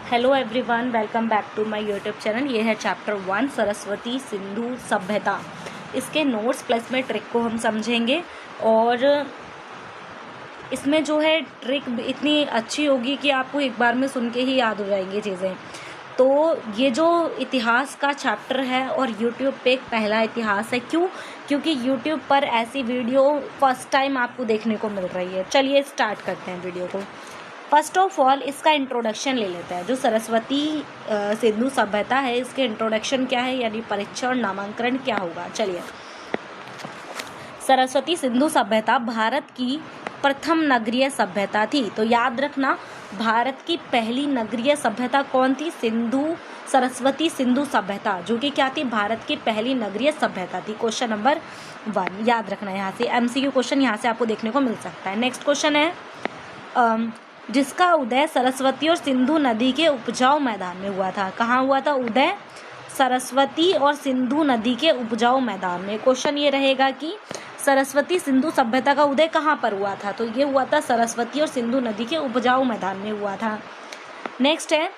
Hello everyone, welcome back to my YouTube channel. ये है chapter 1 Saraswati Sindhu सभ्यता। इसके नोट्स प्लस में ट्रिक को हम समझेंगे और इसमें जो है ट्रिक इतनी अच्छी होगी कि आपको एक बार में सुन के ही याद हो जाएंगी चीज़ें। तो ये जो इतिहास का चैप्टर है और यूट्यूब पे एक पहला इतिहास है। क्योंकि यूट्यूब पर ऐसी वीडियो फर्स्ट टाइम आपको देखने को मिल रही है। चलिए स्टार्ट करते हैं वीडियो को। फर्स्ट ऑफ ऑल इसका इंट्रोडक्शन ले लेते हैं। जो सरस्वती सिंधु सभ्यता है, इसके इंट्रोडक्शन क्या है, यानी परीक्षा और नामांकन क्या होगा। चलिए, सरस्वती सिंधु सभ्यता भारत की प्रथम नगरीय सभ्यता थी। तो याद रखना, भारत की पहली नगरीय सभ्यता कौन थी? सरस्वती सिंधु सभ्यता, जो कि क्या थी? भारत की पहली नगरीय सभ्यता थी। क्वेश्चन नंबर 1 याद रखना। यहाँ से MCQ क्वेश्चन यहाँ से आपको देखने को मिल सकता है। नेक्स्ट क्वेश्चन है जिसका उदय सरस्वती और सिंधु नदी के उपजाऊ मैदान में हुआ था। कहाँ हुआ था उदय? सरस्वती और सिंधु नदी के उपजाऊ मैदान में। क्वेश्चन ये रहेगा कि सरस्वती सिंधु सभ्यता का उदय कहाँ पर हुआ था? तो ये हुआ था सरस्वती और सिंधु नदी के उपजाऊ मैदान में हुआ था। नेक्स्ट है,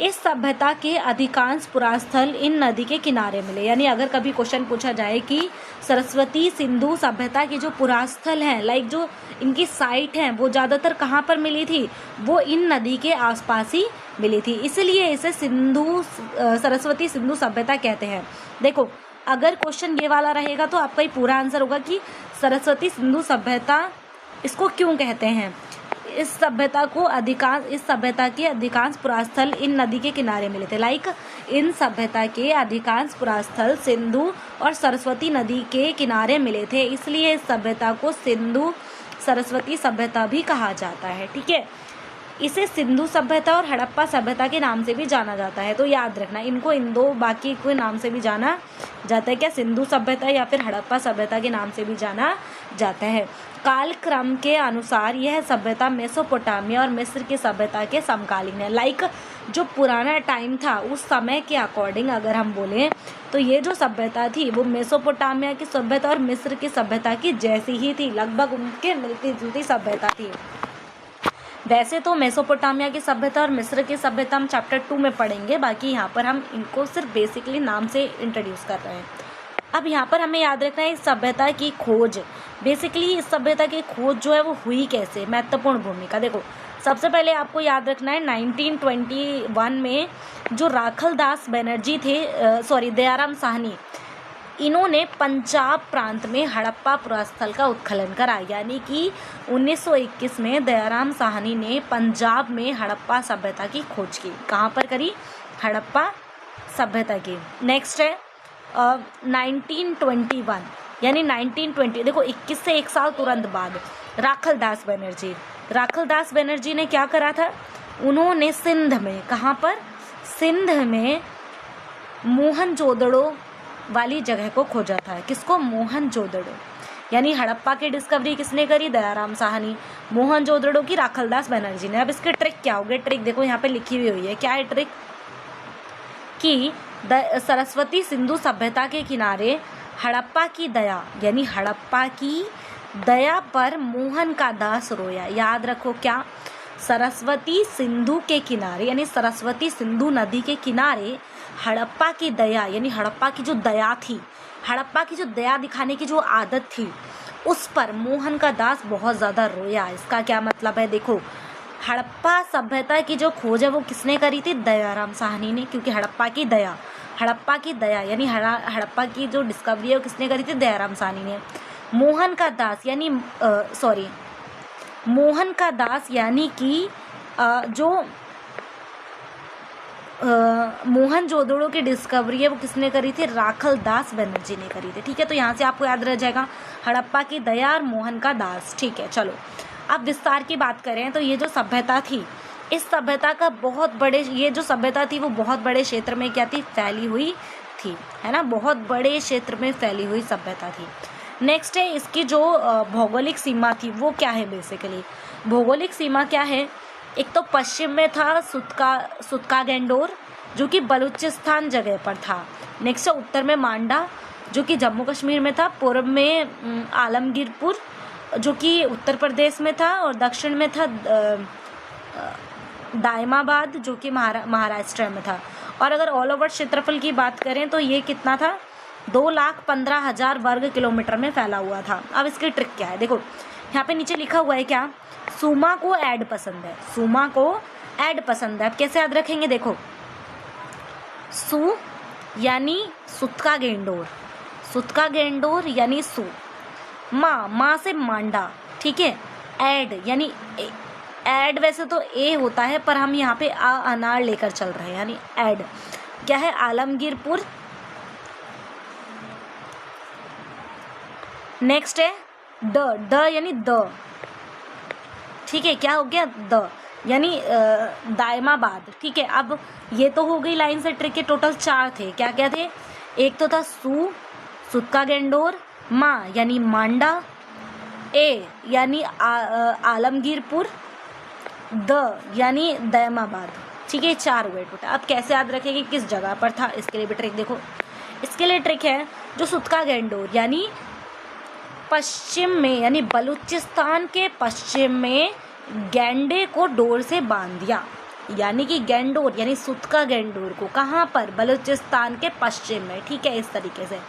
इस सभ्यता के अधिकांश पुरास्थल इन नदी के किनारे मिले। यानी अगर कभी क्वेश्चन पूछा जाए कि सरस्वती सिंधु सभ्यता के जो पुरास्थल हैं, लाइक जो इनकी साइट हैं, वो ज़्यादातर कहाँ पर मिली थी? वो इन नदी के आसपास ही मिली थी, इसलिए इसे सरस्वती सिंधु सभ्यता कहते हैं। देखो, अगर क्वेश्चन ये वाला रहेगा तो आपका ही पूरा आंसर होगा कि सरस्वती सिंधु सभ्यता इसको क्यों कहते हैं। इस सभ्यता के अधिकांश पुरास्थल इन नदी के किनारे मिले थे। लाइक इन सभ्यता के अधिकांश पुरास्थल सिंधु और सरस्वती नदी के किनारे मिले थे, इसलिए इस सभ्यता को सिंधु सरस्वती सभ्यता भी कहा जाता है। ठीक है, इसे सिंधु सभ्यता और हड़प्पा सभ्यता के नाम से भी जाना जाता है। तो याद रखना, इनको इन दो बाकी के नाम से भी जाना जाता है। क्या? सिंधु सभ्यता या फिर हड़प्पा सभ्यता के नाम से भी जाना जाता है। कालक्रम के अनुसार यह सभ्यता मेसोपोटामिया और मिस्र की सभ्यता के समकालीन है। लाइक जो पुराना टाइम था उस समय के अकॉर्डिंग अगर हम बोलें तो ये जो सभ्यता थी वो मेसोपोटामिया की सभ्यता और मिस्र की सभ्यता की जैसी ही थी, लगभग उनके मिलती जुलती सभ्यता थी। वैसे तो मेसोपोटामिया की सभ्यता और मिस्र की सभ्यता हम चैप्टर 2 में पढ़ेंगे, बाकी यहाँ पर हम इनको सिर्फ बेसिकली नाम से इंट्रोड्यूस कर रहे हैं। अब यहाँ पर हमें याद रखना है इस सभ्यता की खोज, बेसिकली इस सभ्यता की खोज जो है वो हुई कैसे, महत्वपूर्ण भूमिका। देखो, सबसे पहले आपको याद रखना है 1921 में जो राखलदास बनर्जी थे, दयाराम साहनी, इन्होंने पंजाब प्रांत में हड़प्पा पुरास्थल का उत्खनन करा। यानी कि 1921 में दयाराम साहनी ने पंजाब में हड़प्पा सभ्यता की खोज की। कहाँ पर करी? हड़प्पा सभ्यता की। नेक्स्ट है 1921 यानी 1920, देखो 21 से एक साल तुरंत बाद राखलदास बनर्जी ने क्या करा था? उन्होंने सिंध में, कहाँ पर? सिंध में मोहनजोदड़ो वाली जगह को खोजा था। किसको? मोहनजोदड़ो। यानी हड़प्पा की डिस्कवरी किसने करी? दयाराम साहनी। मोहनजोदड़ो की राखलदास बनर्जी ने। अब इसके ट्रिक क्या होगे? ट्रिक देखो यहाँ पे लिखी हुई है। क्या है ट्रिक? कि सरस्वती सिंधु सभ्यता के किनारे हड़प्पा की दया, यानी हड़प्पा की दया पर मोहन का दास रोया। याद रखो, क्या? सरस्वती सिंधु के किनारे, यानी सरस्वती सिंधु नदी के किनारे हड़प्पा की दया, यानी हड़प्पा की जो दया थी, हड़प्पा की जो दया दिखाने की जो आदत थी, उस पर मोहन का दास बहुत ज़्यादा रोया। इसका क्या मतलब है? देखो, हड़प्पा सभ्यता की जो खोज है वो किसने करी थी? दयाराम साहनी ने। क्योंकि हड़प्पा की दया यानी हड़प्पा की जो डिस्कवरी है वो किसने करी थी? दयाराम साहनी ने। मोहन का दास यानी कि जो मोहनजोदड़ो की डिस्कवरी है वो किसने करी थी? राखलदास बनर्जी ने करी थी। ठीक है, तो यहाँ से आपको याद रह जाएगा हड़प्पा की दया और मोहन का दास। ठीक है, चलो अब विस्तार की बात करें तो ये जो सभ्यता थी, इस सभ्यता का ये जो सभ्यता थी वो बहुत बड़े क्षेत्र में क्या थी? फैली हुई थी, है ना? बहुत बड़े क्षेत्र में फैली हुई सभ्यता थी। नेक्स्ट है, इसकी जो भौगोलिक सीमा थी वो क्या है? बेसिकली भौगोलिक सीमा क्या है? एक तो पश्चिम में था सुतका गेंडोर, जो कि बलूचिस्तान जगह पर था। नेक्स्ट है उत्तर में मांडा, जो कि जम्मू कश्मीर में था। पूर्व में आलमगीरपुर, जो कि उत्तर प्रदेश में था। और दक्षिण में था दायमाबाद जो कि महाराष्ट्र में था। और अगर ऑल ओवर क्षेत्रफल की बात करें तो ये कितना था, 2,15,000 वर्ग किलोमीटर में फैला हुआ था। अब इसकी ट्रिक क्या है, देखो यहाँ पे नीचे लिखा हुआ है क्या, सुमा को ऐड पसंद है, सुमा को ऐड पसंद है। अब कैसे याद रखेंगे, देखो सु यानी सुतका गेंडोर, सुतका गेंडोर यानी सु, माँ से मांडा, ठीक है। ऐड यानी ऐड वैसे तो ए होता है पर हम यहाँ पे अनार लेकर चल रहे हैं, यानी ऐड क्या है, आलमगीरपुर। नेक्स्ट है ड यानी द, ठीक है, क्या हो गया, द यानी दायमाबाद, ठीक है। अब ये तो हो गई लाइन से ट्रिक के, टोटल 4 थे, क्या क्या थे, एक तो था सुतका गेंडोर, माँ यानी मांडा, ए यानी आलमगीरपुर, द यानी दायमाबाद, ठीक है, 4 हुए टोटल। अब कैसे याद रखेंगे किस जगह पर था, इसके लिए भी ट्रिक देखो। इसके लिए ट्रिक है, जो सुतका गेंडोर यानी पश्चिम में, यानी बलूचिस्तान के पश्चिम में गेंडे को डोर से बांध दिया, यानी कि गेंडोर यानी सुतका गेंडोर को कहाँ पर, बलूचिस्तान के पश्चिम में, ठीक है, इस तरीके से।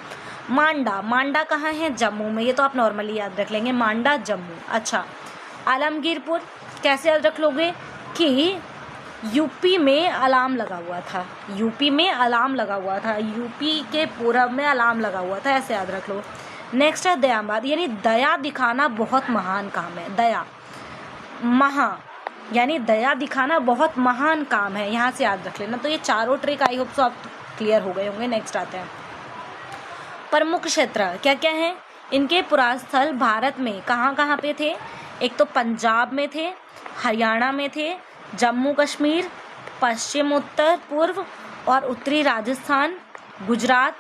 मांडा कहाँ है, जम्मू में, ये तो आप नॉर्मली याद रख लेंगे, मांडा जम्मू। अच्छा, आलमगीरपुर कैसे याद रख लोगे कि यूपी में अलार्म लगा हुआ था, यूपी में अलार्म लगा हुआ था, यूपी के पूरब में अलार्म लगा हुआ था, ऐसे याद रख लो। नेक्स्ट है दयाबाद, यानी दया दिखाना बहुत महान काम है, दया यानी दया दिखाना बहुत महान काम है, यहाँ से याद रख लेना। तो ये चारों ट्रिक आई होप सो आप क्लियर हो गए होंगे। नेक्स्ट आते हैं प्रमुख क्षेत्र क्या क्या है इनके। पुरास्थल भारत में कहाँ कहाँ पे थे, एक तो पंजाब में थे, हरियाणा में थे, जम्मू कश्मीर, पश्चिम उत्तर पूर्व और उत्तरी राजस्थान, गुजरात,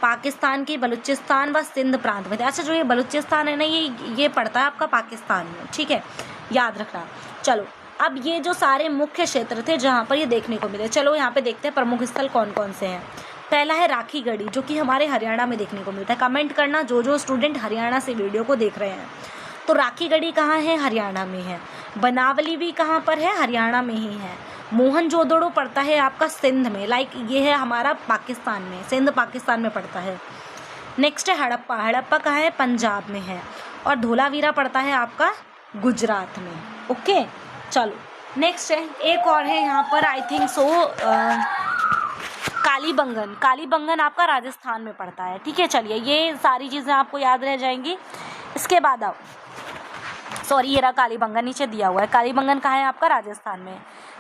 पाकिस्तान की बलूचिस्तान व सिंध प्रांत में थे। अच्छा, जो ये बलूचिस्तान है ना, ये पड़ता है आपका पाकिस्तान में, ठीक है, याद रखना। चलो, अब ये जो सारे मुख्य क्षेत्र थे जहाँ पर ये देखने को मिले, चलो यहाँ पे देखते हैं प्रमुख स्थल कौन कौन से हैं। पहला है राखीगढ़ी, जो कि हमारे हरियाणा में देखने को मिलता है। कमेंट करना जो स्टूडेंट हरियाणा से वीडियो को देख रहे हैं। तो राखीगढ़ी कहाँ है, हरियाणा में है। बनावली भी कहाँ पर है, हरियाणा में ही है। मोहनजोदड़ो पड़ता है आपका सिंध में, लाइक ये है हमारा पाकिस्तान में, सिंध पाकिस्तान में पड़ता है। नेक्स्ट है हड़प्पा कहाँ है, पंजाब में है। और धोलावीरा पड़ता है आपका गुजरात में। ओके, चलो नेक्स्ट है, एक और है यहाँ पर, आई थिंक सो कालीबंगन आपका राजस्थान में पड़ता है, ठीक है। चलिए, ये सारी चीज़ें आपको याद रह जाएंगी। इसके बाद आओ, सॉरी, ये रहा कालीबंगन, नीचे दिया हुआ है। कालीबंगन कहाँ है आपका, राजस्थान में।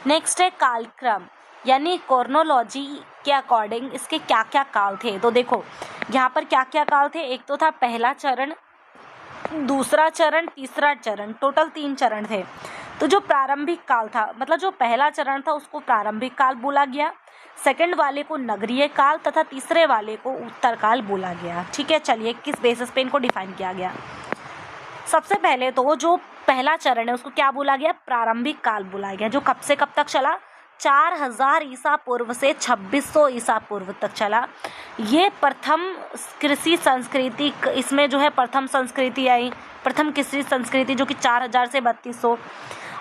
नेक्स्ट है कालक्रम, यानी कॉर्नोलॉजी के अकॉर्डिंग इसके क्या क्या काल थे। तो देखो यहाँ पर क्या क्या काल थे, एक तो था पहला चरण, दूसरा चरण, तीसरा चरण, टोटल 3 चरण थे। तो जो प्रारंभिक काल था, मतलब जो पहला चरण था उसको प्रारंभिक काल बोला गया, सेकंड वाले को नगरीय काल तथा तीसरे वाले को उत्तर काल बोला गया, ठीक है। चलिए, किस बेसिस पे इनको डिफाइन किया गया। सबसे पहले तो जो पहला चरण है उसको क्या बोला गया, प्रारंभिक काल बोला गया, जो कब से कब तक चला, 4000 ईसा पूर्व से 2600 ईसा पूर्व तक चला। ये प्रथम कृषि संस्कृति, इसमें जो है प्रथम संस्कृति आई, प्रथम कृषि संस्कृति जो कि 4000 से 3200,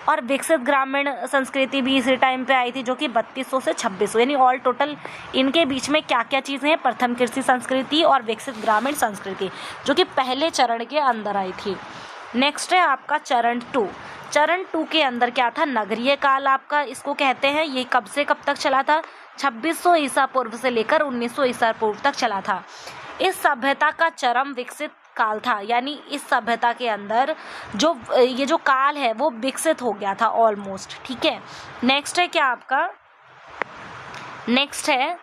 और विकसित ग्रामीण संस्कृति भी इसी टाइम पे आई थी जो कि 3200 से 2600, यानी ऑल टोटल इनके बीच में क्या क्या चीज़ें हैं, प्रथम कृषि संस्कृति और विकसित ग्रामीण संस्कृति, जो कि पहले चरण के अंदर आई थी। नेक्स्ट है आपका चरण 2। चरण 2 के अंदर क्या था, नगरीय काल आपका इसको कहते हैं। ये कब से कब तक चला था, 2600 ईसा पूर्व से लेकर 1900 ईसा पूर्व तक चला था। इस सभ्यता का चरम विकसित काल था, यानी इस सभ्यता के अंदर जो ये जो काल है वो विकसित हो गया था ऑलमोस्ट, ठीक है। नेक्स्ट है क्या आपका, नेक्स्ट है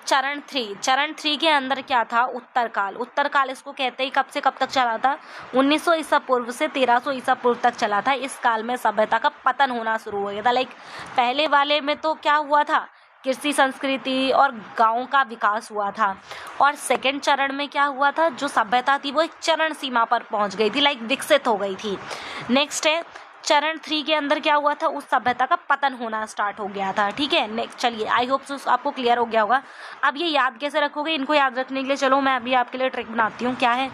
चरण 3। चरण 3 के अंदर क्या था, उत्तर काल इसको कहते हैं। कब से कब तक चला था, 1900 ईसा पूर्व से 1300 ईसा पूर्व तक चला था। इस काल में सभ्यता का पतन होना शुरू हो गया था। लाइक पहले वाले में तो क्या हुआ था, कृषि संस्कृति और गांव का विकास हुआ था, और सेकंड चरण में क्या हुआ था, जो सभ्यता थी वो एक चरण सीमा पर पहुंच गई थी, लाइक विकसित हो गई थी। नेक्स्ट है चरण 3 के अंदर क्या हुआ था, उस सभ्यता का पतन होना स्टार्ट हो गया था, ठीक है। नेक्स्ट, चलिए, आई होप सो आपको क्लियर हो गया होगा। अब ये याद कैसे रखोगे, इनको याद रखने के लिए चलो मैं अभी आपके लिए ट्रिक बनाती हूँ। क्या है,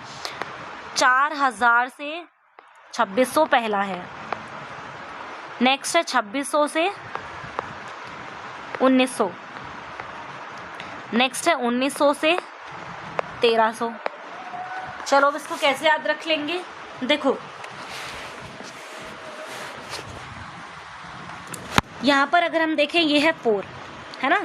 4000 से 2600 पहला है, नेक्स्ट है 2600 से 1900। नेक्स्ट है 1900 से 1300। चलो अब इसको कैसे याद रख लेंगे, देखो यहाँ पर अगर हम देखें ये है 4, है ना,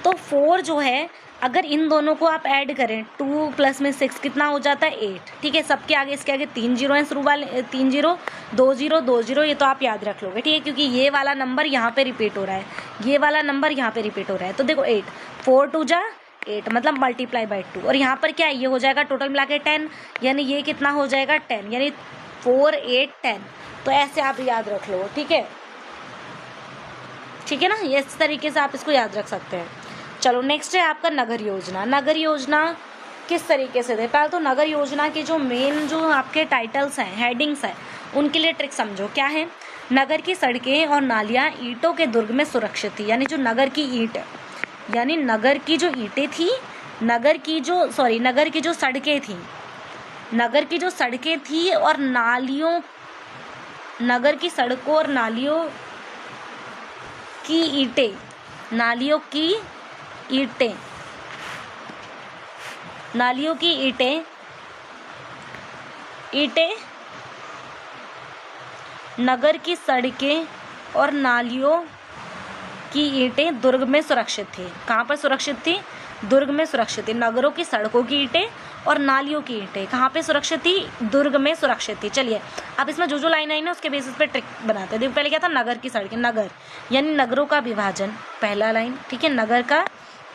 तो 4 जो है अगर इन दोनों को आप ऐड करें 2 प्लस में 6 कितना हो जाता है 8। ठीक है, सबके आगे इसके आगे 3 जीरो हैं, शुरू वाले 3 जीरो 2 जीरो 2 जीरो, ये तो आप याद रख लोगे। ठीक है, क्योंकि ये वाला नंबर यहाँ पे रिपीट हो रहा है, ये वाला नंबर यहाँ पे रिपीट हो रहा है। तो देखो 8 4 2 जा 8 मतलब मल्टीप्लाई बाई 2, और यहाँ पर क्या है, ये हो जाएगा टोटल मिला के 10, यानी ये कितना हो जाएगा 10, यानी 4 8 10। तो ऐसे आप याद रख लो। ठीक है, ठीक है ना, ये इस तरीके से आप इसको याद रख सकते हैं। चलो नेक्स्ट है आपका नगर योजना। नगर योजना किस तरीके से थे, पहले तो नगर योजना के जो मेन जो आपके टाइटल्स हैं, हेडिंग्स हैं, उनके लिए ट्रिक समझो। क्या है, नगर की सड़कें और नालियाँ ईंटों के दुर्ग में सुरक्षित थी। यानी जो नगर की ईंट, यानी नगर की जो ईंटें थी, नगर की जो सड़कें थी, नगर की जो सड़कें थी और नालियों, नगर की सड़कों और नालियों की ईंटें, नालियों की ईंटें, नालियों की ईंटें, ईंटें, नगर की सड़कें और नालियों की ईंटें दुर्ग में सुरक्षित थी। कहाँ पर सुरक्षित थी, दुर्ग में सुरक्षित थी। नगरों की सड़कों की ईंटें और नालियों की ईंटें कहाँ पे सुरक्षित थी, दुर्ग में सुरक्षित थी। चलिए अब इसमें जो लाइन आई ना उसके बेसिस पे ट्रिक बनाते हैं। देखो पहले क्या था, नगर की सड़कें, नगर यानी नगरों का विभाजन, पहला लाइन। ठीक है, नगर का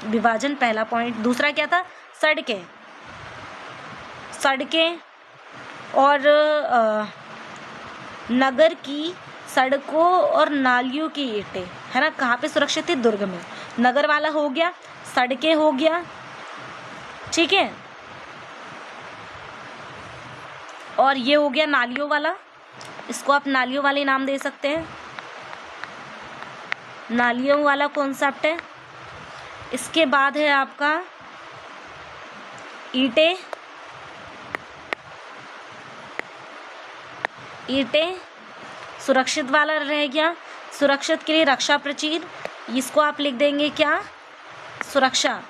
विभाजन पहला पॉइंट। दूसरा क्या था, सड़कें, सड़कें और नगर की सड़कों और नालियों की ईंटें, है ना, कहाँ पे सुरक्षित थी, दुर्ग में। नगर वाला हो गया, सड़कें हो गया, ठीक है, और ये हो गया नालियों वाला, इसको आप नालियों वाले नाम दे सकते हैं, नालियों वाला कॉन्सेप्ट है। इसके बाद है आपका ईंटें, ईंटें सुरक्षित वाला रह गया। सुरक्षित के लिए रक्षा प्रचीर, इसको आप लिख देंगे क्या, सुरक्षा।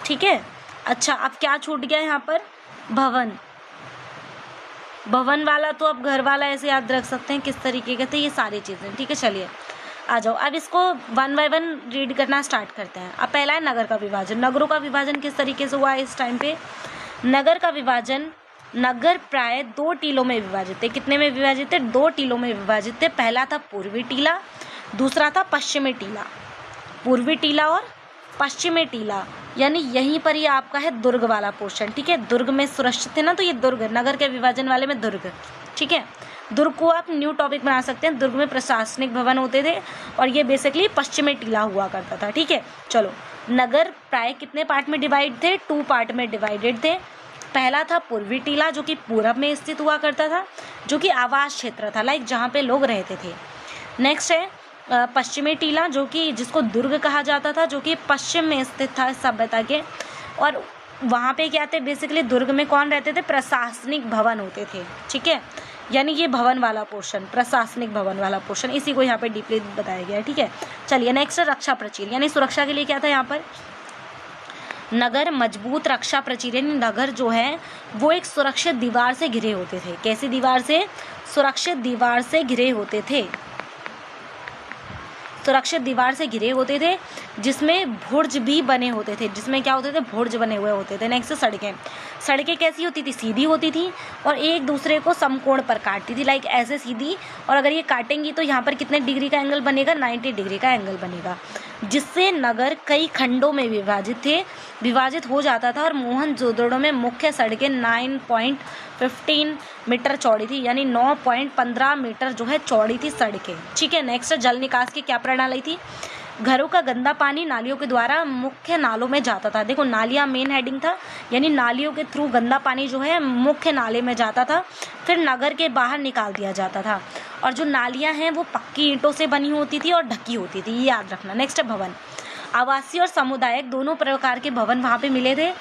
ठीक है, अच्छा अब क्या छूट गया यहाँ पर, भवन। भवन वाला तो अब घर वाला ऐसे याद रख सकते हैं किस तरीके के थे, ये सारी चीज़ें। ठीक है, चलिए आ जाओ, अब इसको 1 बाय 1 रीड करना स्टार्ट करते हैं। अब पहला है नगर का विभाजन। नगरों का विभाजन किस तरीके से हुआ है इस टाइम पे, नगर का विभाजन, नगर प्राय 2 टीलों में विभाजित थे। कितने में विभाजित थे, 2 टीलों में विभाजित थे। पहला था पूर्वी टीला, दूसरा था पश्चिमी टीला। पूर्वी टीला और पश्चिमी टीला, यानी यहीं पर ये आपका है दुर्ग वाला पोर्शन। ठीक है, दुर्ग में सुरक्षित थे ना, तो ये दुर्ग, नगर के विभाजन वाले में दुर्ग। ठीक है, दुर्ग को आप न्यू टॉपिक बना सकते हैं। दुर्ग में प्रशासनिक भवन होते थे और ये बेसिकली पश्चिमी टीला हुआ करता था। ठीक है, चलो नगर प्राय कितने पार्ट में डिवाइड थे, 2 पार्ट में डिवाइडेड थे। पहला था पूर्वी टीला जो कि पूरब में स्थित हुआ करता था, जो कि आवास क्षेत्र था, लाइक जहाँ पे लोग रहते थे। नेक्स्ट है पश्चिमी टीला, जो कि जिसको दुर्ग कहा जाता था, जो कि पश्चिम में स्थित था सभ्यता के। और वहाँ पे क्या थे, बेसिकली दुर्ग में कौन रहते थे, प्रशासनिक भवन होते थे। ठीक है, यानी ये भवन वाला पोर्शन, प्रशासनिक भवन वाला पोर्शन, इसी को यहाँ पे डीपली बताया गया है। ठीक है, चलिए नेक्स्ट रक्षा प्रचीर, यानी सुरक्षा के लिए क्या था यहाँ पर, नगर मजबूत रक्षा प्रचीर, यानी नगर जो है वो एक सुरक्षित दीवार से घिरे होते थे। कैसी दीवार से, सुरक्षित दीवार से घिरे होते थे, सुरक्षित दीवार से घिरे होते थे, जिसमें भुर्ज भी बने होते थे। जिसमें क्या होते थे, भुर्ज बने हुए होते थे। नेक्स्ट सड़कें, सड़कें कैसी होती थी, सीधी होती थी और एक दूसरे को समकोण पर काटती थी, लाइक ऐसे सीधी, और अगर ये काटेंगी तो यहाँ पर कितने डिग्री का एंगल बनेगा, 90 डिग्री का एंगल बनेगा, जिससे नगर कई खंडों में विभाजित हो जाता था। और मोहनजोदड़ो में मुख्य सड़कें 9.15 मीटर चौड़ी थी, यानी 9.15 मीटर जो है चौड़ी थी सड़कें। ठीक है, नेक्स्ट जल निकास की क्या प्रणाली थी, घरों का गंदा पानी नालियों के द्वारा मुख्य नालों में जाता था। देखो नालियाँ मेन हेडिंग था, यानी नालियों के थ्रू गंदा पानी जो है मुख्य नाले में जाता था, फिर नगर के बाहर निकाल दिया जाता था। और जो नालियाँ हैं वो पक्की ईंटों से बनी होती थी और ढकी होती थी, ये याद रखना। नेक्स्ट भवन, आवासीय और सामुदायिक दोनों प्रकार के भवन वहाँ पे मिले थे।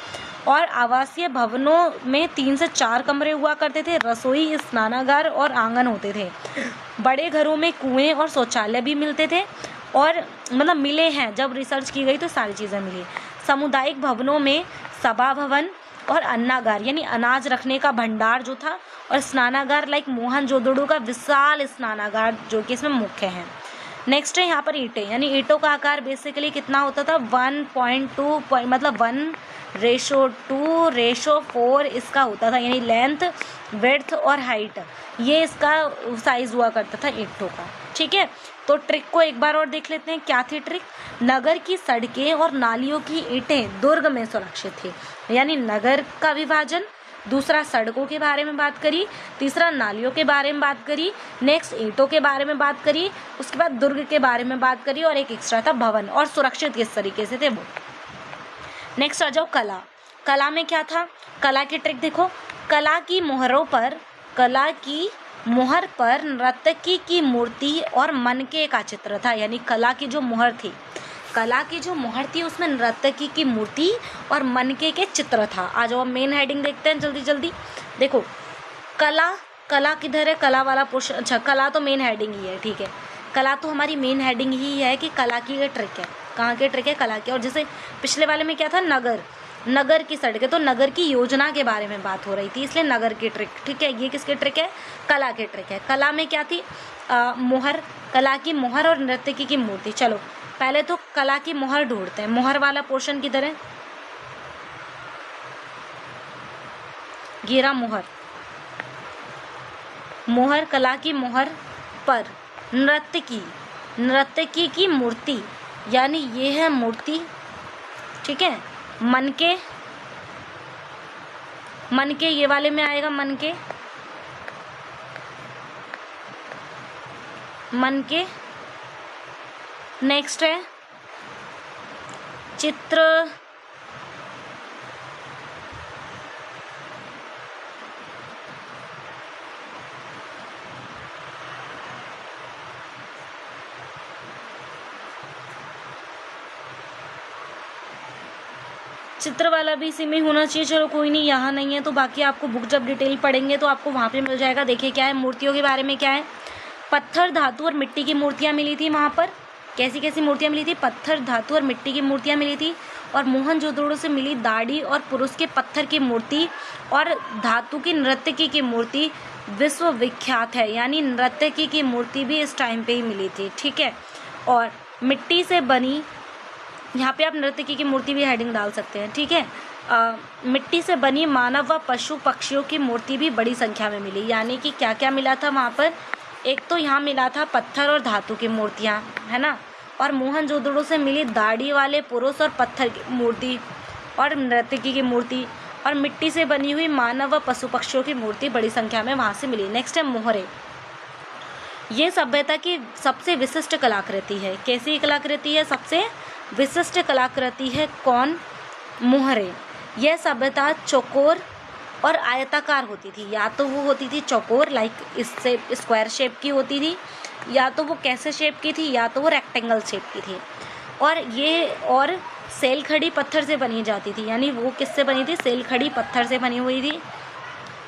और आवासीय भवनों में 3 से 4 कमरे हुआ करते थे, रसोई, स्नानागार और आंगन होते थे। बड़े घरों में कुएं और शौचालय भी मिलते थे और मतलब मिले हैं, जब रिसर्च की गई तो सारी चीज़ें मिली। सामुदायिक भवनों में सभा भवन और अन्नागार यानी अनाज रखने का भंडार जो था, और स्नानागार लाइक मोहनजोदड़ो का विशाल स्नानागार जो कि इसमें मुख्य है। नेक्स्ट है यहाँ पर ईंटें, यानी ईंटों का आकार बेसिकली कितना होता था 1.2 मतलब 1:2:4 इसका होता था, यानी लेंथ, विड्थ और हाइट, ये इसका साइज हुआ करता था ईंटों का। ठीक है, तो ट्रिक को एक बार और देख लेते हैं। क्या थी ट्रिक? नगर की सड़कें और नालियों की ईंटें दुर्ग में सुरक्षित थी, यानी नगर का विभाजन, दूसरा सड़कों के बारे में बात करी, तीसरा नालियों के बारे में बात करी, नेक्स्ट ईंटों के बारे में बात करी, उसके बाद दुर्ग के बारे में बात करी और एक एक्स्ट्रा था भवन, और सुरक्षित किस तरीके से थे वो। नेक्स्ट आ जाओ कला। कला में क्या था? कला की ट्रिक देखो, कला की मोहर पर नर्तकी की मूर्ति और मनके का चित्र था, यानी कला की जो मोहर थी उसमें नर्तकी की मूर्ति और मनके के चित्र था। आ जाओ मेन हेडिंग देखते हैं जल्दी जल्दी। देखो कला किधर है? कला वाला पोर्शन, अच्छा कला तो मेन हेडिंग ही है, ठीक है, कला तो हमारी मेन हेडिंग ही है कि कला की ये ट्रिक है। कहाँ की ट्रिक है? कला की। और जैसे पिछले वाले में क्या था? नगर की सड़कें, तो नगर की योजना के बारे में बात हो रही थी, इसलिए नगर की ट्रिक। ठीक है, ये किसकी ट्रिक है? कला की ट्रिक है। कला में क्या थी? मोहर, कला की मोहर और नर्तकी की मूर्ति। चलो पहले तो कला की मोहर ढूंढते हैं। मोहर वाला पोर्शन किधर है? घेरा मोहर, कला की मोहर पर नर्तकी की मूर्ति, यानी ये है मूर्ति। ठीक है, मनके ये वाले में आएगा, मनके। नेक्स्ट है चित्र वाला भी इसी में होना चाहिए। चलो कोई नहीं, यहाँ नहीं है तो बाकी आपको बुक जब डिटेल पढ़ेंगे तो आपको वहाँ पे मिल जाएगा। देखिए क्या है, मूर्तियों के बारे में क्या है, पत्थर, धातु और मिट्टी की मूर्तियाँ मिली थी वहाँ पर। कैसी कैसी मूर्तियाँ मिली थी? पत्थर, धातु और मिट्टी की मूर्तियाँ मिली थी। और मोहनजोदड़ो से मिली दाढ़ी और पुरुष के पत्थर की मूर्ति और धातु की नर्तकी की मूर्ति विश्व विख्यात है, यानी नर्तकी की मूर्ति भी इस टाइम पे ही मिली थी। ठीक है, और मिट्टी से बनी, यहाँ पे आप नर्तकी की मूर्ति भी हेडिंग डाल सकते हैं। ठीक है, मिट्टी से बनी मानव व पशु पक्षियों की मूर्ति भी बड़ी संख्या में मिली। यानी कि क्या क्या मिला था वहाँ पर? एक तो यहाँ मिला था पत्थर और धातु की मूर्तियाँ, है ना, और मोहनजोदड़ो से मिली दाढ़ी वाले पुरुष और पत्थर की मूर्ति और नर्तकी की मूर्ति, और मिट्टी से बनी हुई मानव व पशु पक्षियों की मूर्ति बड़ी संख्या में वहाँ से मिली। नेक्स्ट है मोहरे। ये सभ्यता की सबसे विशिष्ट कलाकृति है। कैसी कलाकृति है? सबसे विशिष्ट कलाकृति है। कौन? मोहरे। यह सभ्यता चौकोर और आयताकार होती थी, या तो वो होती थी चौकोर लाइक इससे स्क्वायर शेप की होती थी, या तो वो कैसे शेप की थी, या तो वो रेक्टेंगल शेप की थी। और सेल खड़ी पत्थर से बनी जाती थी, यानी वो किससे बनी थी? सेल खड़ी पत्थर से बनी हुई थी।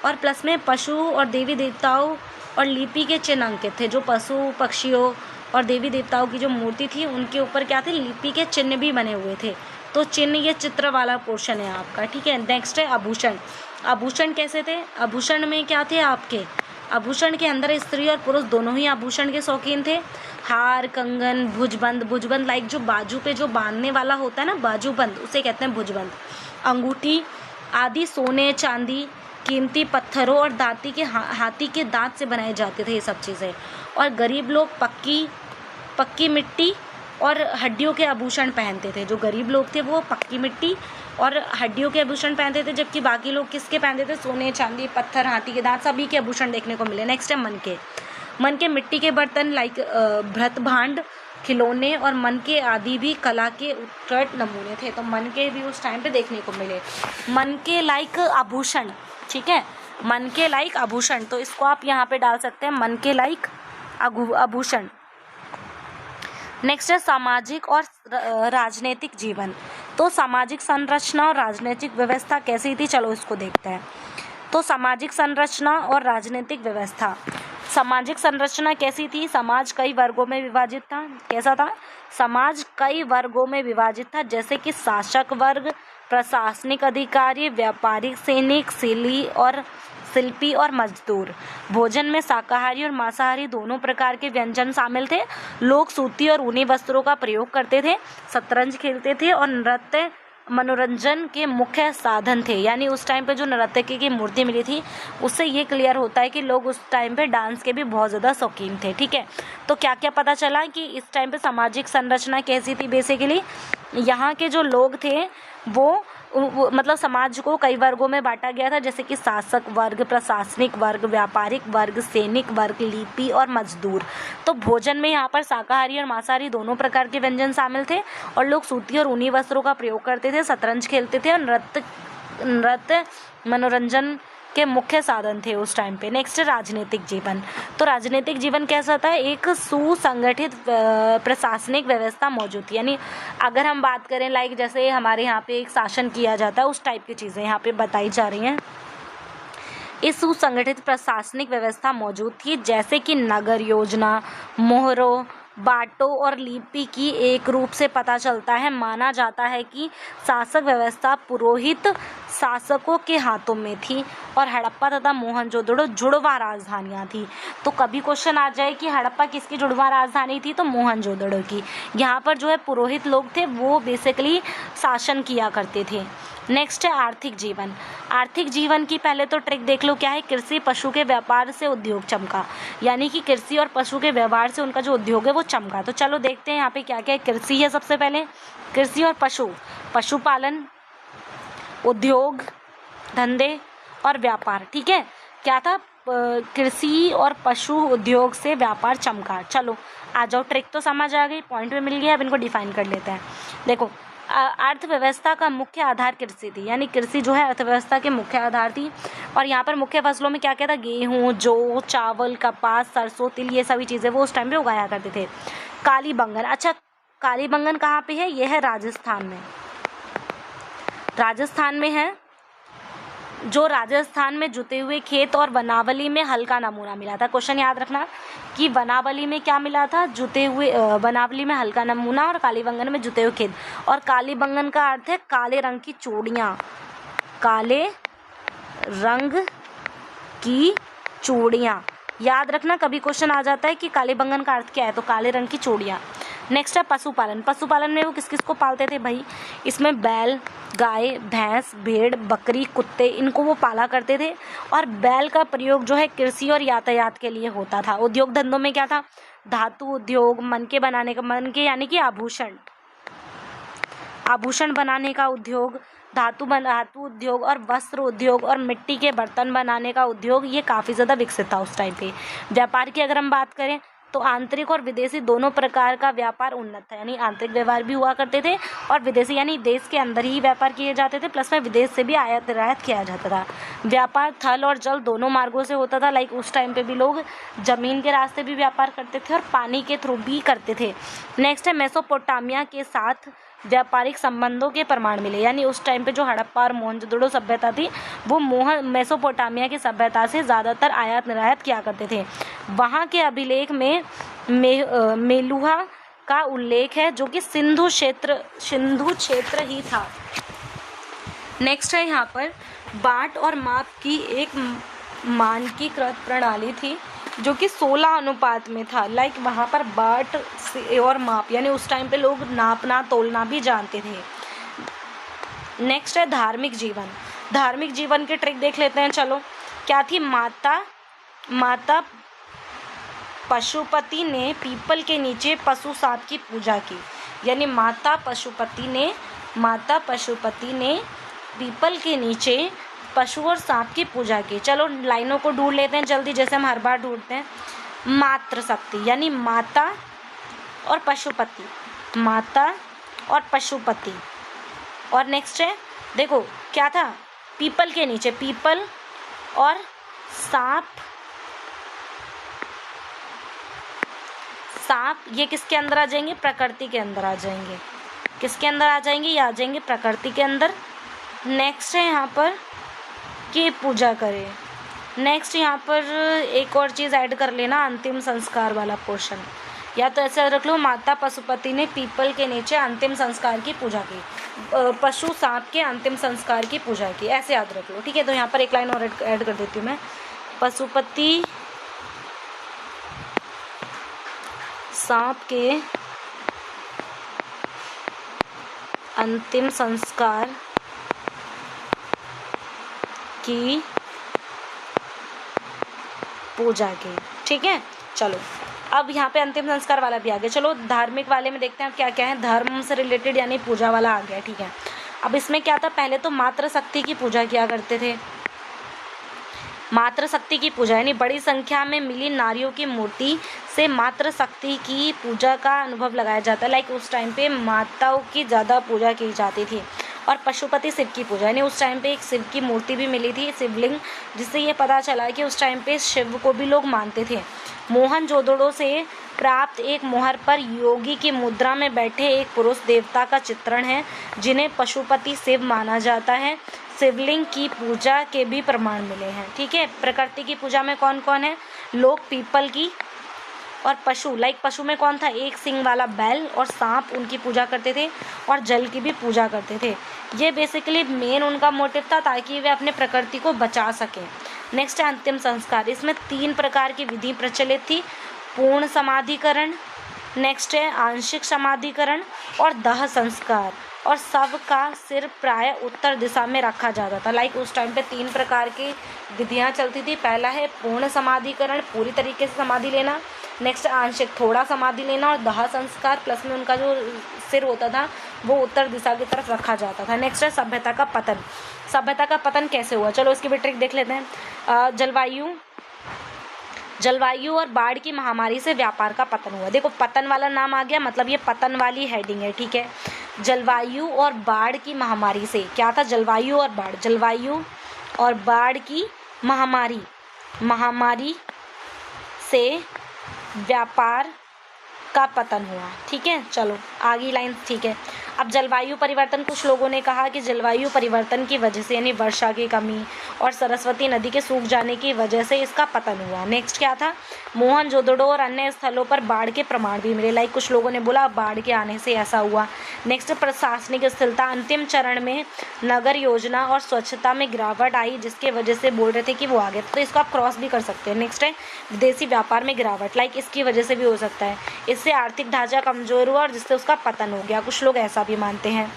और प्लस में पशु और देवी देवताओं और लिपि के चिन्ह अंकित थे। जो पशु पक्षियों और देवी देवताओं की जो मूर्ति थी उनके ऊपर क्या थे? लिपि के चिन्ह भी बने हुए थे। तो चिन्ह ये चित्र वाला पोर्शन है आपका। ठीक है, नेक्स्ट है आभूषण। आभूषण कैसे थे? आभूषण में क्या थे आपके? आभूषण के अंदर स्त्री और पुरुष दोनों ही आभूषण के शौकीन थे। हार, कंगन, भुजबंद लाइक जो बाजू पे जो बांधने वाला होता है ना, बाजूबंद, उसे कहते हैं भुजबंद। अंगूठी आदि सोने चांदी, कीमती पत्थरों और हाथी के दांत से बनाए जाते थे ये सब चीज़ें। और गरीब लोग पक्की मिट्टी और हड्डियों के आभूषण पहनते थे। जो गरीब लोग थे वो पक्की मिट्टी और हड्डियों के आभूषण पहनते थे, जबकि बाकी लोग किसके पहनते थे? सोने चांदी पत्थर हाथी के दांत सभी के आभूषण देखने को मिले। नेक्स्ट है मन के मिट्टी के बर्तन लाइक भ्रत भांड, खिलौने और मन के आदि भी कला के उत्कृष्ट नमूने थे। तो मन के भी उस टाइम पे देखने को मिले। मन के लाइक आभूषण, ठीक है, मन के लाइक आभूषण, तो इसको आप यहाँ पे डाल सकते हैं, मन के लाइक आभूषण। नेक्स्ट है सामाजिक और राजनीतिक जीवन। तो सामाजिक संरचना और राजनीतिक व्यवस्था कैसी थी, चलो इसको देखते हैं। तो सामाजिक संरचना और राजनीतिक व्यवस्था, सामाजिक संरचना कैसी थी, समाज कई वर्गों में विभाजित था। कैसा था, समाज कई वर्गों में विभाजित था, जैसे कि शासक वर्ग, प्रशासनिक अधिकारी, व्यापारिक, सैनिक, शिल्पी और मजदूर। भोजन में शाकाहारी और मांसाहारी दोनों प्रकार के व्यंजन शामिल थे। लोग सूती और ऊनी वस्त्रों का प्रयोग करते थे, शतरंज खेलते थे और नृत्य मनोरंजन के मुख्य साधन थे। यानी उस टाइम पे जो नर्तकी की मूर्ति मिली थी उससे ये क्लियर होता है कि लोग उस टाइम पे डांस के भी बहुत ज़्यादा शौकीन थे। ठीक है, तो क्या क्या पता चला कि इस टाइम पे सामाजिक संरचना कैसी थी। बेसिकली यहाँ के जो लोग थे वो मतलब समाज को कई वर्गों में बांटा गया था, जैसे कि शासक वर्ग, प्रशासनिक वर्ग, व्यापारिक वर्ग, सैनिक वर्ग, लिपि और मजदूर। तो भोजन में यहाँ पर शाकाहारी और मांसाहारी दोनों प्रकार के व्यंजन शामिल थे और लोग सूती और ऊनी वस्त्रों का प्रयोग करते थे, शतरंज खेलते थे और नृत्य मनोरंजन के मुख्य साधन थे उस टाइम पे। नेक्स्ट राजनीतिक जीवन। तो राजनीतिक जीवन कैसा था, एक सुसंगठित प्रशासनिक व्यवस्था मौजूद थी। यानी अगर हम बात करें लाइक जैसे हमारे यहाँ पे एक शासन किया जाता है उस टाइप की चीज़ें यहाँ पे बताई जा रही हैं। इस सुसंगठित प्रशासनिक व्यवस्था मौजूद थी, जैसे कि नगर योजना, मोहरों, बाटों और लिपि की एक रूप से पता चलता है। माना जाता है कि शासक व्यवस्था पुरोहित शासकों के हाथों में थी और हड़प्पा तथा मोहनजोदड़ो जुड़वा राजधानियाँ थी। तो कभी क्वेश्चन आ जाए कि हड़प्पा किसकी जुड़वा राजधानी थी, तो मोहनजोदड़ो की। यहाँ पर जो है पुरोहित लोग थे वो बेसिकली शासन किया करते थे। नेक्स्ट है आर्थिक जीवन। आर्थिक जीवन की पहले तो ट्रिक देख लो क्या है, कृषि पशु के व्यापार से उद्योग चमका। यानी कि कृषि और पशु के व्यवहार से उनका जो उद्योग है वो चमका। तो चलो देखते हैं यहाँ पे क्या क्या है। कृषि है सबसे पहले, कृषि और पशुपालन, उद्योग धंधे और व्यापार। ठीक है, क्या था, कृषि और पशु उद्योग से व्यापार चमका। चलो आ जाओ, ट्रिक तो समझ आ गई, पॉइंट में मिल गया। अब इनको डिफाइन कर लेते हैं। देखो, अर्थव्यवस्था का मुख्य आधार कृषि थी। यानी कृषि जो है अर्थव्यवस्था के मुख्य आधार थी। और यहाँ पर मुख्य फसलों में क्या क्या था, गेहूँ, जौ, चावल, कपास, सरसों, तिल, ये सभी चीज़ें वो उस टाइम पे उगाया करते थे। काली बैंगन, अच्छा काली बैंगन कहाँ पे है, यह है राजस्थान में। राजस्थान में है, जो राजस्थान में जुते हुए खेत और वनावली में हल्का नमूना मिला था। क्वेश्चन याद रखना कि वनावली में क्या मिला था, जुते हुए, वनावली में हल्का नमूना और काली बैंगन में जुते हुए खेत। और काली बैंगन का अर्थ है काले रंग की चूड़ियाँ, काले रंग की चूड़ियाँ। याद रखना, कभी क्वेश्चन आ जाता है कि काले बैंगन का अर्थ क्या है, तो काले रंग की चूड़ियाँ। नेक्स्ट है पशुपालन। पशुपालन में वो किस किस को पालते थे भाई, इसमें बैल, गाय, भैंस, भेड़, बकरी, कुत्ते, इनको वो पाला करते थे। और बैल का प्रयोग जो है कृषि और यातायात के लिए होता था। उद्योग धंधों में क्या था, धातु उद्योग, मनके यानी कि आभूषण बनाने का उद्योग, धातु उद्योग और वस्त्र उद्योग और मिट्टी के बर्तन बनाने का उद्योग, ये काफ़ी ज़्यादा विकसित था उस टाइम पे। व्यापार की अगर हम बात करें तो आंतरिक और विदेशी दोनों प्रकार का व्यापार उन्नत था। यानी आंतरिक व्यवहार भी हुआ करते थे और विदेशी यानी देश के अंदर ही व्यापार किए जाते थे, प्लस में विदेश से भी आयात निर्यात किया जाता था। व्यापार थल और जल दोनों मार्गों से होता था। लाइक उस टाइम पे भी लोग जमीन के रास्ते भी व्यापार करते थे और पानी के थ्रू भी करते थे। नेक्स्ट है मेसोपोटामिया के साथ व्यापारिक संबंधों के प्रमाण मिले। यानी उस टाइम पे जो हड़प्पा और मोहनजोदड़ो सभ्यता थी वो मेसोपोटामिया की सभ्यता से ज़्यादातर आयात निर्यात किया करते थे। वहाँ के अभिलेख में मेलुहा का उल्लेख है जो कि सिंधु क्षेत्र ही था। नेक्स्ट है यहाँ पर बाट और माप की एक मानकीकृत प्रणाली थी जो कि 16 अनुपात में था। लाइक वहाँ पर बाट और माप यानी उस टाइम पे लोग नापना तोलना भी जानते थे। नेक्स्ट है धार्मिक जीवन। धार्मिक जीवन के ट्रिक देख लेते हैं। चलो क्या थी, माता पशुपति ने पीपल के नीचे पशु सांप की पूजा की। यानी माता पशुपति ने पीपल के नीचे पशु और सांप की पूजा की। चलो लाइनों को ढूंढ लेते हैं जल्दी, जैसे हम हर बार ढूंढते हैं। मातृशक्ति यानी माता और पशुपति। और नेक्स्ट है, देखो क्या था, पीपल के नीचे, पीपल और सांप ये किसके अंदर आ जाएंगे, प्रकृति के अंदर आ जाएंगे। किसके अंदर आ जाएंगे, ये आ जाएंगे प्रकृति के अंदर। नेक्स्ट है यहाँ पर कि पूजा करें। नेक्स्ट यहाँ पर एक और चीज़ ऐड कर लेना, अंतिम संस्कार वाला पोर्शन, या तो ऐसे रख लो, माता पशुपति ने पीपल के नीचे अंतिम संस्कार की पूजा की, पशु सांप के अंतिम संस्कार की पूजा की, ऐसे याद रख लो, ठीक है। तो यहाँ पर एक लाइन और ऐड कर देती हूँ मैं, पशुपति सांप के अंतिम संस्कार की पूजा की, ठीक है। चलो अब यहाँ पे अंतिम संस्कार वाला भी आ गया। चलो धार्मिक वाले में देखते हैं अब क्या क्या है। धर्म से रिलेटेड यानी पूजा वाला आ गया, ठीक है। अब इसमें क्या था, पहले तो मातृशक्ति की पूजा किया करते थे। मातृशक्ति की पूजा यानी बड़ी संख्या में मिली नारियों की मूर्ति से मातृशक्ति की पूजा का अनुभव लगाया जाता है। लाइक उस टाइम पे माताओं की ज़्यादा पूजा की जाती थी। और पशुपति शिव की पूजा यानी उस टाइम पे एक शिव की मूर्ति भी मिली थी, शिवलिंग, जिससे ये पता चला कि उस टाइम पे शिव को भी लोग मानते थे। मोहनजोदड़ो से प्राप्त एक मोहर पर योगी की मुद्रा में बैठे एक पुरुष देवता का चित्रण है, जिन्हें पशुपति शिव माना जाता है। शिवलिंग की पूजा के भी प्रमाण मिले हैं, ठीक है। प्रकृति की पूजा में कौन कौन है, लोग पीपल की, और पशु, लाइक पशु में कौन था, एक सिंग वाला बैल और सांप, उनकी पूजा करते थे, और जल की भी पूजा करते थे। ये बेसिकली मेन उनका मोटिव था, ताकि वे अपने प्रकृति को बचा सकें। नेक्स्ट है अंतिम संस्कार। इसमें 3 प्रकार की विधि प्रचलित थी, पूर्ण समाधिकरण, नेक्स्ट है आंशिक समाधिकरण और दाह संस्कार। और सबका सिर प्राय उत्तर दिशा में रखा जाता था। लाइक उस टाइम पे 3 प्रकार की विधियां चलती थी। पहला है पूर्ण समाधिकरण, पूरी तरीके से समाधि लेना, नेक्स्ट आंशिक थोड़ा समाधि लेना, और दाह संस्कार प्लस में उनका जो सिर होता था वो उत्तर दिशा की तरफ रखा जाता था। नेक्स्ट है सभ्यता का पतन। सभ्यता का पतन कैसे हुआ, चलो इसकी भी ट्रिक देख लेते हैं। जलवायु और बाढ़ की महामारी से व्यापार का पतन हुआ। देखो पतन वाला नाम आ गया, मतलब ये पतन वाली हेडिंग है, ठीक है। जलवायु और बाढ़ की महामारी से, क्या था, जलवायु और बाढ़, जलवायु और बाढ़ की महामारी से व्यापार का पतन हुआ, ठीक है। चलो आगे लाइन, ठीक है। अब जलवायु परिवर्तन, कुछ लोगों ने कहा कि जलवायु परिवर्तन की वजह से यानी वर्षा की कमी और सरस्वती नदी के सूख जाने की वजह से इसका पतन हुआ। नेक्स्ट क्या था, मोहनजोदड़ो और अन्य स्थलों पर बाढ़ के प्रमाण भी मिले। लाइक कुछ लोगों ने बोला बाढ़ के आने से ऐसा हुआ। नेक्स्ट प्रशासनिक स्थिरता, अंतिम चरण में नगर योजना और स्वच्छता में गिरावट आई, जिसके वजह से बोल रहे थे कि वो आगे, तो इसको आप क्रॉस भी कर सकते हैं। नेक्स्ट है विदेशी व्यापार में गिरावट, लाइक इसकी वजह से भी हो सकता है, इससे आर्थिक ढांचा कमजोर हुआ और जिससे उसका पतन हो गया, कुछ लोग ऐसा भी मानते हैं।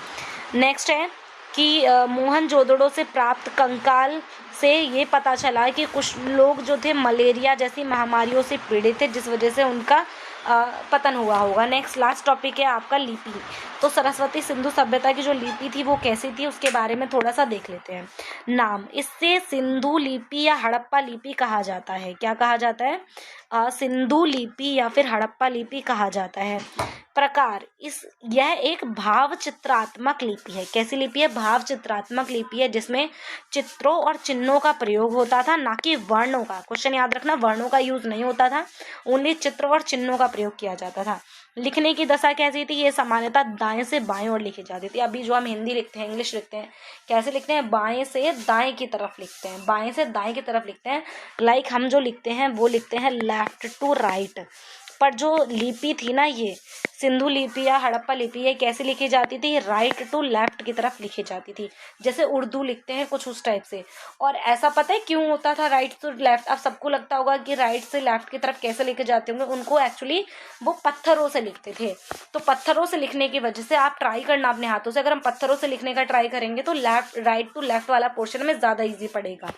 नेक्स्ट है कि मोहनजोदड़ो से प्राप्त कंकाल से ये पता चला कि कुछ लोग जो थे मलेरिया जैसी महामारियों से पीड़ित थे, जिस वजह से उनका पतन हुआ होगा। नेक्स्ट लास्ट टॉपिक है आपका लिपि। तो सरस्वती सिंधु सभ्यता की जो लिपि थी वो कैसी थी उसके बारे में थोड़ा सा देख लेते हैं। नाम, इससे सिंधु लिपि या हड़प्पा लिपि कहा जाता है। क्या कहा जाता है, सिंधु लिपि या फिर हड़प्पा लिपि कहा जाता है। प्रकार, यह एक भाव चित्रात्मक लिपि है। कैसी लिपि है, भाव चित्रात्मक लिपि है, जिसमें चित्रों और चिन्हों का प्रयोग होता था, ना कि वर्णों का। क्वेश्चन याद रखना, वर्णों का यूज नहीं होता था, ओनली चित्र और चिन्हों का प्रयोग किया जाता था। लिखने की दशा कैसी थी, ये सामान्यतः दाएं से बाएं ओर लिखी जाती थी। अभी जो हम हिंदी लिखते हैं, इंग्लिश लिखते हैं, कैसे लिखते हैं, बाएं से दाएं की तरफ लिखते हैं, बाएं से दाएं की तरफ लिखते हैं। लाइक हम जो लिखते हैं वो लिखते हैं लेफ्ट टू राइट। पर जो लिपि थी ना, ये सिंधु लिपि या हड़प्पा लिपि, ये कैसे लिखी जाती थी, राइट टू लेफ्ट की तरफ लिखी जाती थी, जैसे उर्दू लिखते हैं कुछ उस टाइप से। और ऐसा पता है क्यों होता था राइट टू लेफ्ट, अब सबको लगता होगा कि राइट से लेफ्ट की तरफ कैसे लिखे जाते होंगे, उनको एक्चुअली वो पत्थरों से लिखते थे। तो पत्थरों से लिखने की वजह से आप ट्राई करना अपने हाथों से, अगर हम पत्थरों से लिखने का ट्राई करेंगे तो राइट टू लेफ्ट वाला पोर्शन में ज्यादा ईजी पड़ेगा।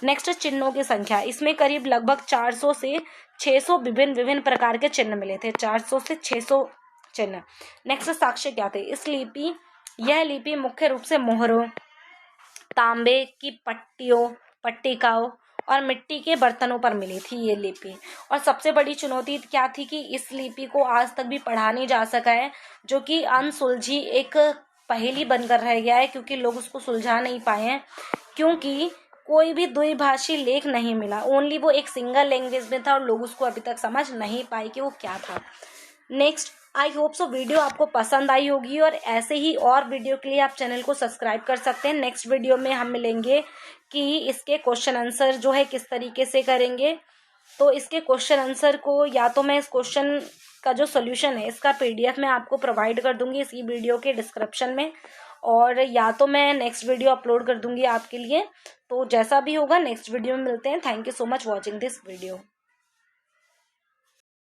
नेक्स्ट चिन्हों की संख्या, इसमें करीब लगभग 400 से 600 विभिन्न प्रकार के चिन्ह मिले थे, 400 से 600 चिन्ह। नेक्स्ट साक्ष्य क्या थे, यह लिपि मुख्य रूप से मोहरों, तांबे की पट्टिकाओं और मिट्टी के बर्तनों पर मिली थी ये लिपि। और सबसे बड़ी चुनौती क्या थी कि इस लिपि को आज तक भी पढ़ा नहीं जा सका है, जो कि अनसुलझी एक पहेली बनकर रह गया है, क्योंकि लोग उसको सुलझा नहीं पाए हैं, क्योंकि कोई भी द्विभाषी लेख नहीं मिला। ओनली वो एक सिंगल लैंग्वेज में था और लोग उसको अभी तक समझ नहीं पाए कि वो क्या था। Next I hope so video आपको पसंद आई होगी, और ऐसे ही और वीडियो के लिए आप चैनल को सब्सक्राइब कर सकते हैं। नेक्स्ट वीडियो में हम मिलेंगे कि इसके क्वेश्चन आंसर जो है किस तरीके से करेंगे। तो इसके क्वेश्चन आंसर को या तो मैं इस क्वेश्चन का जो सोल्यूशन है इसका PDF मैं आपको प्रोवाइड कर दूंगी इसी वीडियो के डिस्क्रिप्शन में, और या तो मैं नेक्स्ट वीडियो अपलोड कर दूंगी आपके लिए। तो जैसा भी होगा नेक्स्ट वीडियो में मिलते हैं। Thank you so much watching this video.